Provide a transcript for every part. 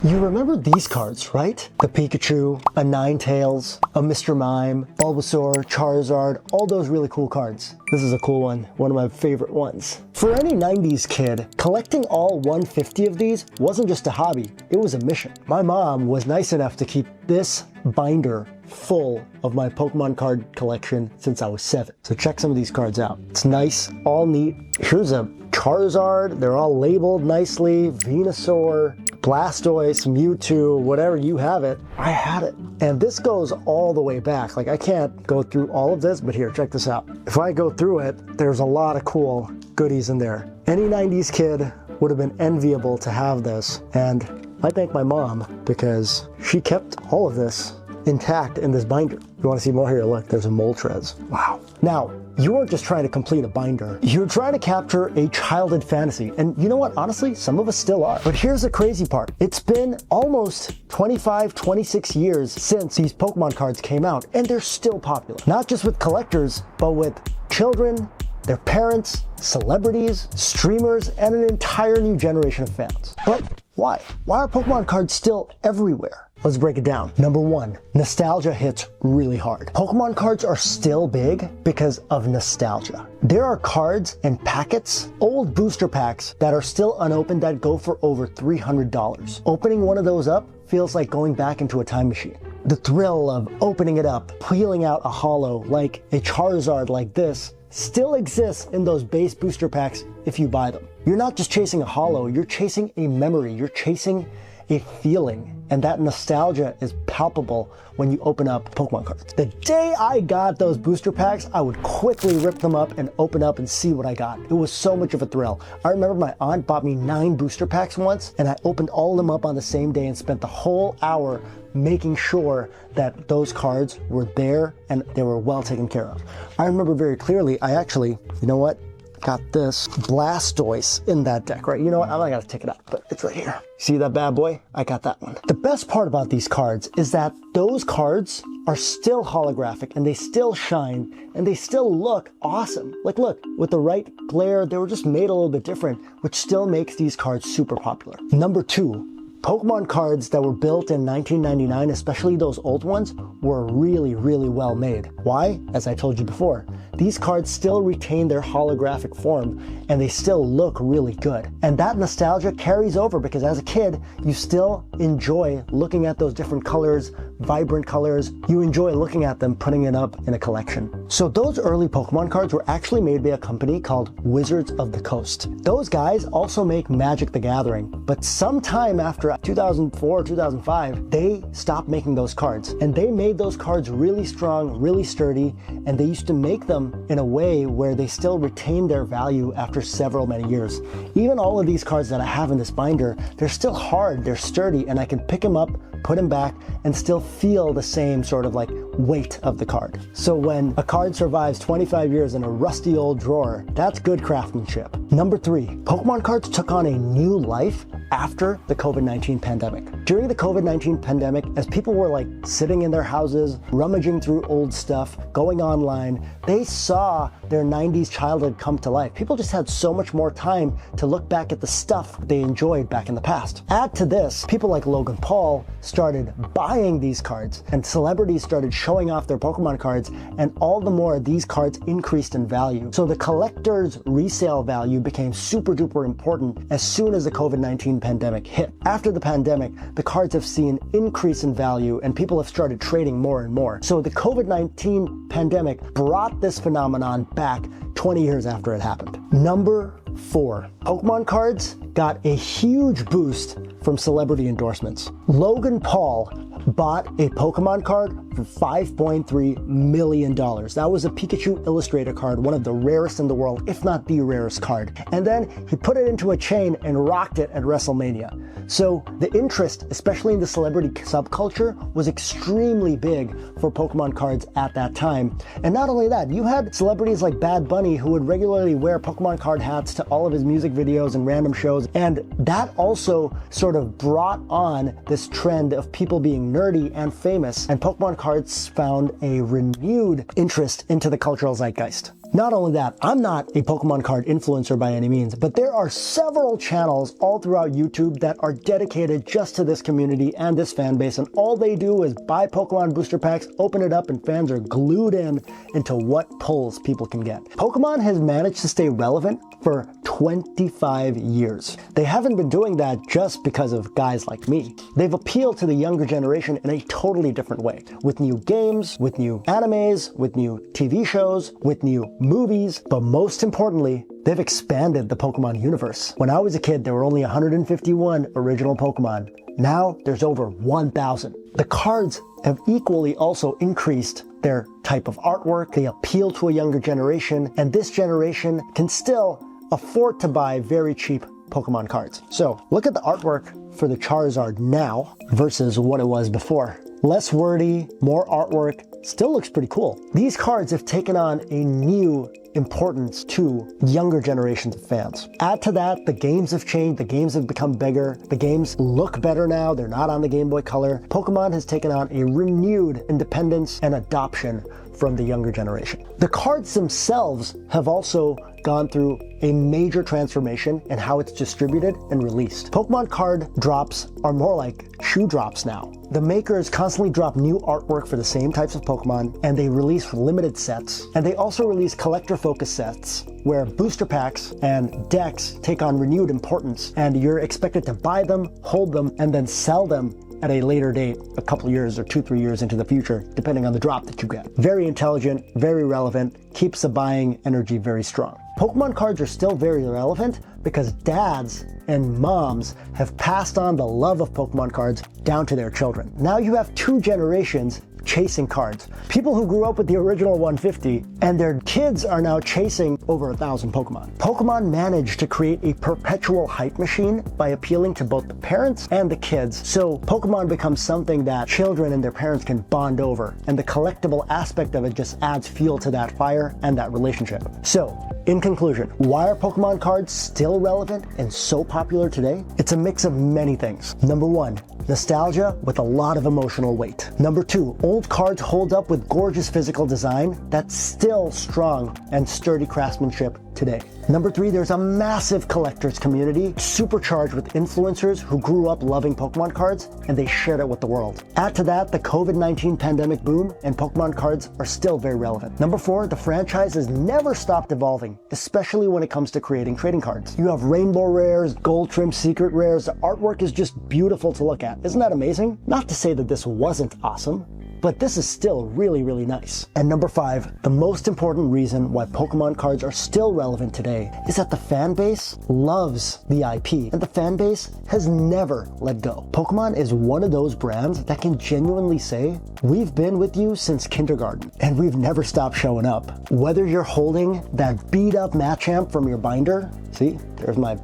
You remember these cards, right? The Pikachu, a Ninetales, a Mr. Mime, Bulbasaur, Charizard, all those really cool cards. This is a cool one of my favorite ones. For any 90s kid, collecting all 150 of these wasn't just a hobby, it was a mission. My mom was nice enough to keep this binder full of my Pokemon card collection since I was 7. So check some of these cards out. It's nice, all neat. Here's a Charizard, they're all labeled nicely, Venusaur, Blastoise, Mewtwo, whatever you have it, I had it. And this goes all the way back. Like I can't go through all of this, but here, check this out. If I go through it, there's a lot of cool goodies in there. Any 90s kid would have been enviable to have this. And I thank my mom because she kept all of this intact in this binder. You want to see more here? Look, there's a Moltres. Wow. Now, you weren't just trying to complete a binder. You're trying to capture a childhood fantasy. And you know what? Honestly, some of us still are. But here's the crazy part. It's been almost 25, 26 years since these Pokemon cards came out, and they're still popular. Not just with collectors, but with children, their parents, celebrities, streamers, and an entire new generation of fans. But why? Why are Pokemon cards still everywhere? Let's break it down. Number one, nostalgia hits really hard. Pokemon cards are still big because of nostalgia. There are cards and packets, old booster packs that are still unopened that go for over $300. Opening one of those up feels like going back into a time machine. The thrill of opening it up, peeling out a holo like a Charizard like this still exists in those base booster packs if you buy them. You're not just chasing a holo, you're chasing a memory, you're chasing a feeling, and that nostalgia is palpable when you open up Pokemon cards. The day I got those booster packs, I would quickly rip them up and open up and see what I got. It was so much of a thrill. I remember my aunt bought me 9 booster packs once, and I opened all of them up on the same day and spent the whole hour making sure that those cards were there and they were well taken care of. I remember very clearly, I actually, you know what? Got this Blastoise in that deck, right? You know what? I'm not gonna take it out, but it's right here. See that bad boy? I got that one. The best part about these cards is that those cards are still holographic and they still shine and they still look awesome. Like look, with the right glare, they were just made a little bit different, which still makes these cards super popular. Number two, Pokemon cards that were built in 1999, especially those old ones, were really, really well made. Why? As I told you before, these cards still retain their holographic form and they still look really good. And that nostalgia carries over because as a kid, you still enjoy looking at those different colors, vibrant colors. You enjoy looking at them, putting it up in a collection. So those early Pokemon cards were actually made by a company called Wizards of the Coast. Those guys also make Magic the Gathering, but sometime after 2004, 2005, they stopped making those cards. And they made those cards really strong, really sturdy, and they used to make them in a way where they still retain their value after many years. Even all of these cards that I have in this binder, they're still hard, they're sturdy, and I can pick them up, put them back, and still feel the same sort of like weight of the card. So when a card survives 25 years in a rusty old drawer, that's good craftsmanship. Number three, Pokemon cards took on a new life after the COVID-19 pandemic. During the COVID-19 pandemic, as people were like sitting in their houses, rummaging through old stuff, going online, they saw their 90s childhood come to life. People just had so much more time to look back at the stuff they enjoyed back in the past. Add to this, people like Logan Paul started buying these cards and celebrities started showing off their Pokemon cards, and all the more these cards increased in value. So the collector's resale value became super duper important as soon as the COVID-19 pandemic hit. After the pandemic, the cards have seen increase in value and people have started trading more and more. So the COVID-19 pandemic brought this phenomenon back 20 years after it happened. Number four, Pokemon cards got a huge boost from celebrity endorsements. Logan Paul bought a Pokemon card for $5.3 million. That was a Pikachu Illustrator card, one of the rarest in the world, if not the rarest card. And then he put it into a chain and rocked it at WrestleMania. So the interest, especially in the celebrity subculture, was extremely big for Pokemon cards at that time. And not only that, you had celebrities like Bad Bunny who would regularly wear Pokemon card hats to all of his music videos and random shows. And that also sort of brought on this trend of people being nerdy and famous, and Pokemon cards found a renewed interest into the cultural zeitgeist. Not only that, I'm not a Pokemon card influencer by any means, but there are several channels all throughout YouTube that are dedicated just to this community and this fan base, and all they do is buy Pokemon booster packs, open it up, and fans are glued in into what pulls people can get. Pokemon has managed to stay relevant for 25 years. They haven't been doing that just because of guys like me. They've appealed to the younger generation in a totally different way, with new games, with new animes, with new TV shows, with new movies, but most importantly, they've expanded the Pokemon universe. When I was a kid, there were only 151 original Pokemon. Now there's over 1,000. The cards have equally also increased their type of artwork. They appeal to a younger generation, and this generation can still afford to buy very cheap Pokemon cards. So look at the artwork for the Charizard now versus what it was before. Less wordy, more artwork, still looks pretty cool. These cards have taken on a new importance to younger generations of fans. Add to that, the games have changed, the games have become bigger, the games look better now, they're not on the Game Boy Color. Pokemon has taken on a renewed independence and adoption from the younger generation. The cards themselves have also gone through a major transformation in how it's distributed and released. Pokemon card drops are more like shoe drops now. The makers constantly drop new artwork for the same types of Pokemon, and they release limited sets. And they also release collector-focused sets, where booster packs and decks take on renewed importance, and you're expected to buy them, hold them, and then sell them at a later date, a couple years or 2-3 years into the future, depending on the drop that you get. Very intelligent, very relevant, keeps the buying energy very strong. Pokemon cards are still very relevant because dads and moms have passed on the love of Pokemon cards down to their children. Now you have two generations chasing cards. People who grew up with the original 150 and their kids are now chasing over 1,000 Pokemon. Pokemon managed to create a perpetual hype machine by appealing to both the parents and the kids. So Pokemon becomes something that children and their parents can bond over, and the collectible aspect of it just adds fuel to that fire and that relationship. So in conclusion, why are Pokemon cards still relevant and so popular today? It's a mix of many things. Number one, nostalgia with a lot of emotional weight. Number two, old cards hold up with gorgeous physical design that's still strong and sturdy craftsmanship today. Number three, there's a massive collectors community supercharged with influencers who grew up loving Pokemon cards and they shared it with the world. Add to that the COVID-19 pandemic boom, and Pokemon cards are still very relevant. Number four, the franchise has never stopped evolving, especially when it comes to creating trading cards. You have rainbow rares, gold trim secret rares. The artwork is just beautiful to look at. Isn't that amazing? Not to say that this wasn't awesome, but this is still really, really nice. And number five, the most important reason why Pokemon cards are still relevant today is that the fan base loves the IP, and the fan base has never let go. Pokemon is one of those brands that can genuinely say, we've been with you since kindergarten, and we've never stopped showing up. Whether you're holding that beat up Machamp from your binder, see, there's my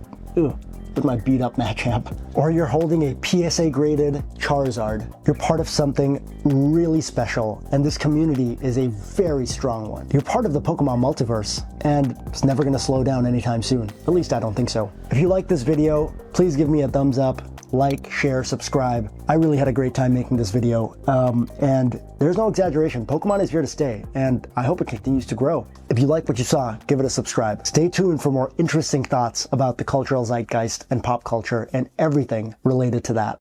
beat up Machamp, or you're holding a PSA graded Charizard, you're part of something really special, and this community is a very strong one. You're part of the Pokemon multiverse, and it's never gonna slow down anytime soon. At least I don't think so. If you like this video, please give me a thumbs up, like, share, subscribe. I really had a great time making this video, and there's no exaggeration. Pokemon is here to stay, and I hope it continues to grow. If you like what you saw, give it a subscribe. Stay tuned for more interesting thoughts about the cultural zeitgeist and pop culture and everything related to that.